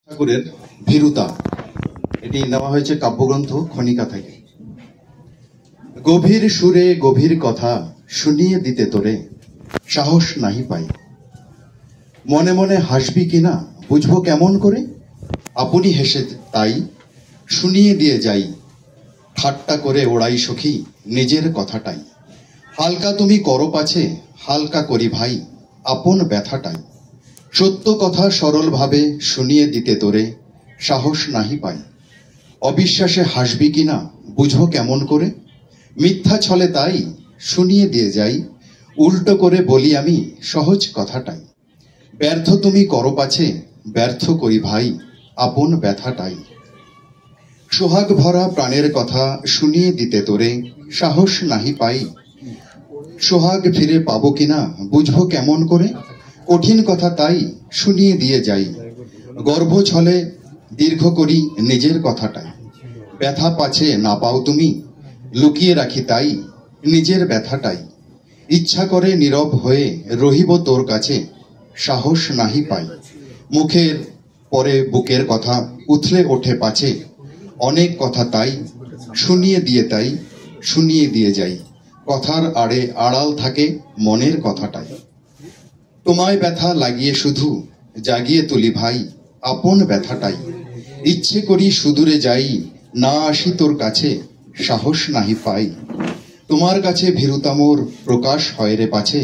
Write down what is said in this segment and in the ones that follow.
ঠাকুরের ভীরুতা এটি নেওয়া হয়েছে কাব্যগ্রন্থ খনিকা থেকে। গভীর সুরে গভীর কথা শুনিয়ে দিতে তোরে সাহস নাহি পাই। মনে মনে হাসবি কিনা বুঝবো কেমন করে, আপনি হেসে তাই শুনিয়ে দিয়ে যাই। ঠাট্টা করে ওড়াই সখী নিজের কথাটাই। হালকা তুমি করো পাছে হালকা করি ভাই আপন ব্যথাটাই। সত্য কথা সরল ভাবে শুনিয়ে দিতে তোরে সাহস নাহি পাই। অবিশ্বাসে হাসবি কিনা বুঝো কেমন করে, মিথ্যা ছলে তাই শুনিয়ে দিয়ে যাই। উল্টো করে বলি আমি সহজ কথাটাই। ব্যর্থ তুমি করো পাছে ব্যর্থ করি ভাই আপন ব্যথাটাই। সোহাগ ভরা প্রাণের কথা শুনিয়ে দিতে তোরে সাহস নাহি পাই। সোহাগ ফিরে পাবো কিনা বুঝবো কেমন করে, কঠিন কথা তাই শুনিয়ে দিয়ে যাই। গর্ভ ছলে দীর্ঘ করি নিজের কথাটাই। ব্যথা পাছে না পাও তুমি লুকিয়ে রাখি তাই নিজের ব্যথাটাই। ইচ্ছা করে নীরব হয়ে রহিব তোর কাছে সাহস নাহি পাই। মুখের পরে বুকের কথা উথলে ওঠে পাছে অনেক কথা তাই শুনিয়ে দিয়ে যাই। কথার আড়ে আড়াল থাকে মনের কথাটাই। তোমায় ব্যথা লাগিয়ে শুধু জাগিয়ে তুলি ভাই আপন ব্যথাটাই। ইচ্ছে করি সুদূরে যাই না আসি তোর কাছে সাহস নাহি পাই। তোমার কাছে ভীরুতা মোর প্রকাশ হয় রে পাছে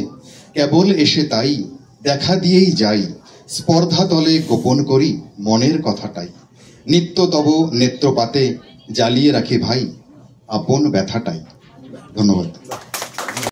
কেবল এসে তাই দেখা দিয়েই যাই। স্পর্ধা তলে গোপন করি মনের কথাটাই। নিত্য তব নেত্রপাতে জ্বালিয়ে রাখি ভাই আপন ব্যথাটাই। ধন্যবাদ।